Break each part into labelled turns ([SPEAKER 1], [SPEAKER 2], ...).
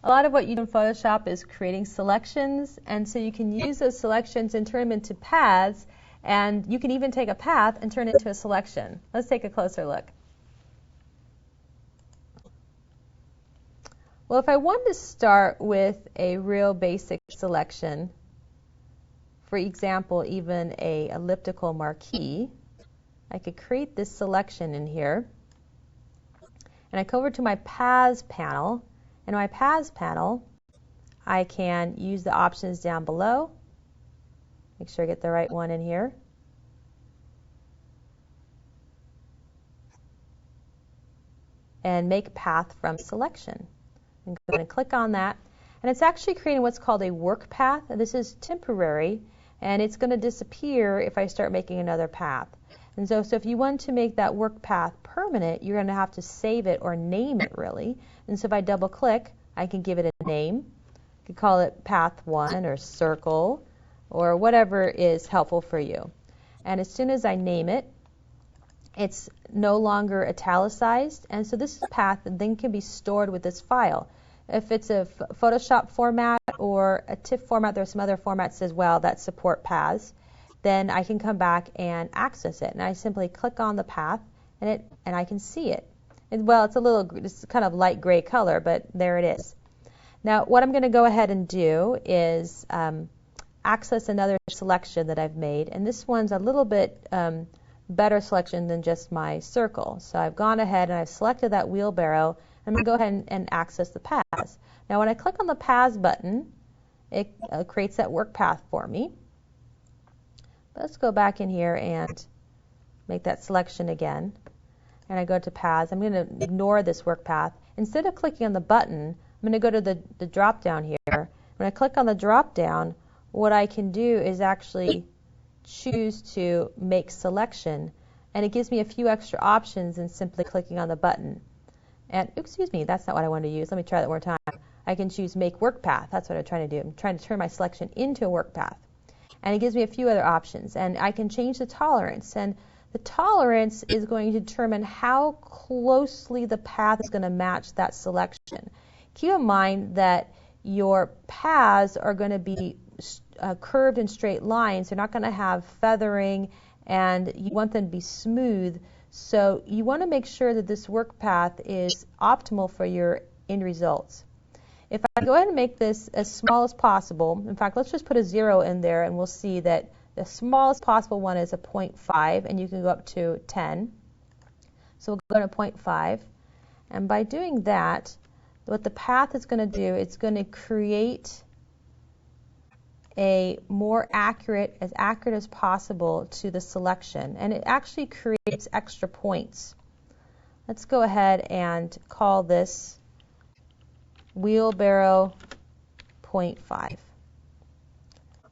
[SPEAKER 1] A lot of what you do in Photoshop is creating selections, and so you can use those selections and turn them into paths, and you can even take a path and turn it into a selection. Let's take a closer look. Well, if I wanted to start with a real basic selection, for example, even a elliptical marquee, I could create this selection in here. And I go over to my Paths panel. In my Paths panel, I can use the options down below. Make sure I get the right one in here. And make path from selection. I'm going to click on that. And it's actually creating what's called a work path. This is temporary, and it's going to disappear if I start making another path. And so if you want to make that work path permanent, you're going to have to save it or name it, really. And so if I double click, I can give it a name. I could call it path 1 or circle or whatever is helpful for you. And as soon as I name it, it's no longer italicized, and so this path then can be stored with this file. If it's a Photoshop format or a TIFF format, there's some other formats as well that support paths, then I can come back and access it. And I simply click on the path, and I can see it. Well, it's kind of light gray color, but there it is. Now, what I'm going to go ahead and do is access another selection that I've made, and this one's a little bit better selection than just my circle. So I've gone ahead and I've selected that wheelbarrow. I'm going to go ahead and access the paths. Now when I click on the paths button, it creates that work path for me. Let's go back in here and make that selection again. And I go to paths. I'm going to ignore this work path. Instead of clicking on the button, I'm going to go to the drop down here. When I click on the drop down, what I can do is actually choose to make selection, and it gives me a few extra options than simply clicking on the button. And excuse me, that's not what I want to use. Let me try that one more time. I can choose make work path. That's what I'm trying to do. I'm trying to turn my selection into a work path. And it gives me a few other options, and I can change the tolerance, and the tolerance is going to determine how closely the path is going to match that selection. Keep in mind that your paths are going to be curved in straight lines. They're not going to have feathering, and you want them to be smooth. So you want to make sure that this work path is optimal for your end results. If I go ahead and make this as small as possible, in fact, let's just put a 0 in there, and we'll see that the smallest possible one is a 0.5, and you can go up to 10. So we'll go to 0.5, and by doing that, what the path is going to do, it's going to create a more accurate as possible to the selection, and it actually creates extra points. Let's go ahead and call this wheelbarrow 0.5,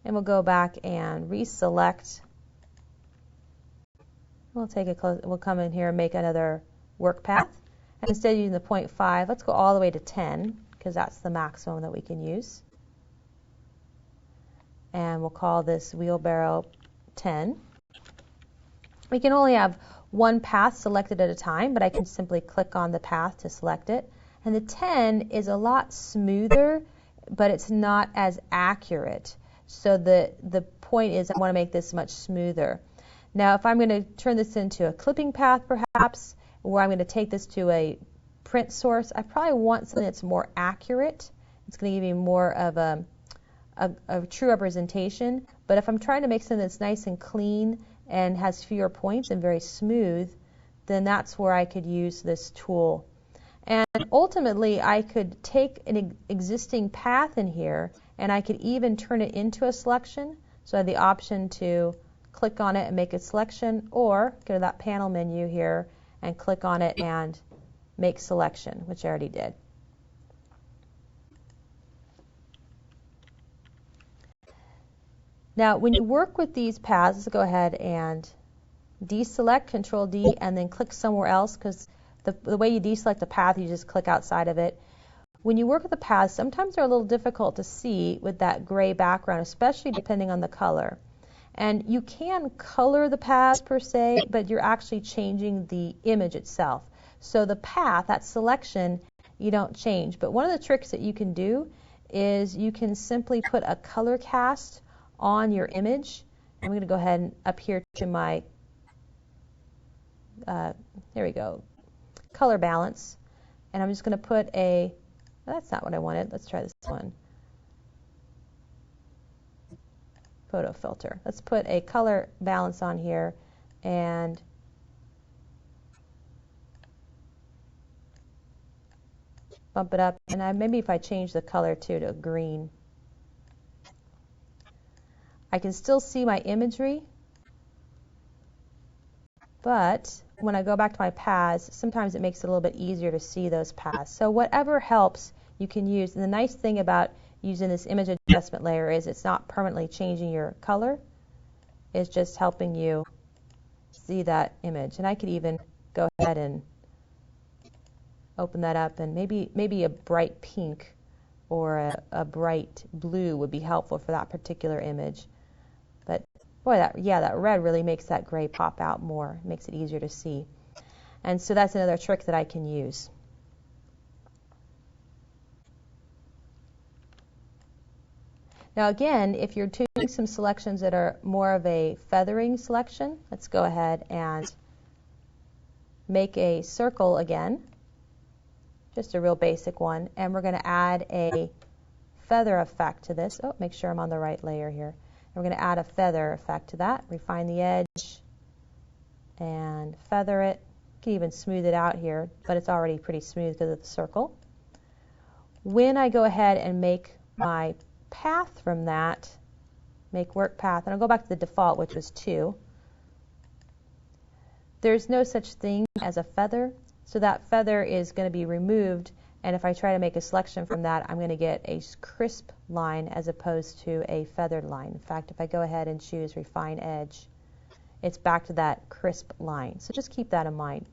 [SPEAKER 1] and we'll go back and reselect. We'll come in here and make another work path, and instead of using the 0.5, let's go all the way to 10 because that's the maximum that we can use. And we'll call this wheelbarrow 10. We can only have one path selected at a time, but I can simply click on the path to select it. And the 10 is a lot smoother, but it's not as accurate. So the point is I want to make this much smoother. Now if I'm going to turn this into a clipping path perhaps, or I'm going to take this to a print source, I probably want something that's more accurate. It's going to give me more of a true representation, but if I'm trying to make something that's nice and clean and has fewer points and very smooth, then that's where I could use this tool. And ultimately, I could take an existing path in here, and I could even turn it into a selection. So I have the option to click on it and make a selection, or go to that panel menu here and click on it and make selection, which I already did. Now, when you work with these paths, let's go ahead and deselect, Control D, and then click somewhere else, because the way you deselect the path, you just click outside of it. When you work with the paths, sometimes they're a little difficult to see with that gray background, especially depending on the color. And you can color the paths per se, but you're actually changing the image itself. So the path, that selection, you don't change. But one of the tricks that you can do is you can simply put a color cast on your image. I'm going to go ahead and up here to my, there we go, color balance. And I'm just going to put a, well, that's not what I wanted. Let's try this one. Photo filter. Let's put a color balance on here and bump it up. And maybe if I change the color to green, I can still see my imagery, but when I go back to my paths, sometimes it makes it a little bit easier to see those paths. So whatever helps you can use. And the nice thing about using this image adjustment layer is it's not permanently changing your color. It's just helping you see that image. And I could even go ahead and open that up, and maybe a bright pink or a bright blue would be helpful for that particular image. But boy, that red really makes that gray pop out more, makes it easier to see. And so that's another trick that I can use. Now again, if you're doing some selections that are more of a feathering selection, let's go ahead and make a circle again, just a real basic one, and we're going to add a feather effect to this. Oh, make sure I'm on the right layer here. And we're going to add a feather effect to that. Refine the edge and feather it. You can even smooth it out here, but it's already pretty smooth because of the circle. When I go ahead and make my path from that, make work path, and I'll go back to the default, which was 2. There's no such thing as a feather, so that feather is going to be removed, and if I try to make a selection from that, I'm going to get a crisp line as opposed to a feathered line. In fact, if I go ahead and choose refine edge, it's back to that crisp line. So just keep that in mind.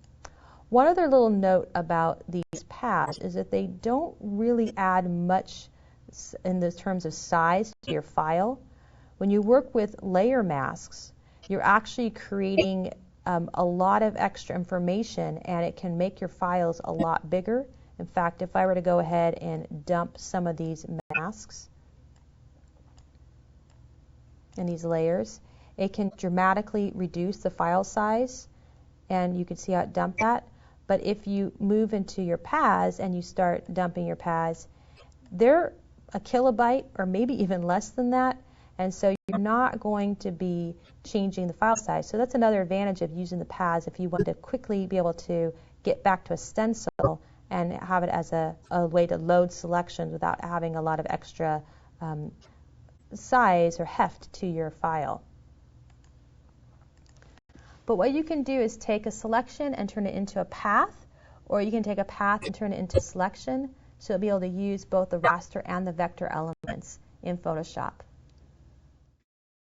[SPEAKER 1] One other little note about these paths is that they don't really add much in the terms of size to your file. When you work with layer masks, you're actually creating a lot of extra information, and it can make your files a lot bigger. In fact, if I were to go ahead and dump some of these masks and these layers, it can dramatically reduce the file size, and you can see how it dumped that. But if you move into your paths and you start dumping your paths, they're a kilobyte or maybe even less than that, and so you're not going to be changing the file size. So that's another advantage of using the paths if you want to quickly be able to get back to a stencil and have it as a way to load selections without having a lot of extra size or heft to your file. But what you can do is take a selection and turn it into a path, or you can take a path and turn it into a selection, so you'll be able to use both the raster and the vector elements in Photoshop.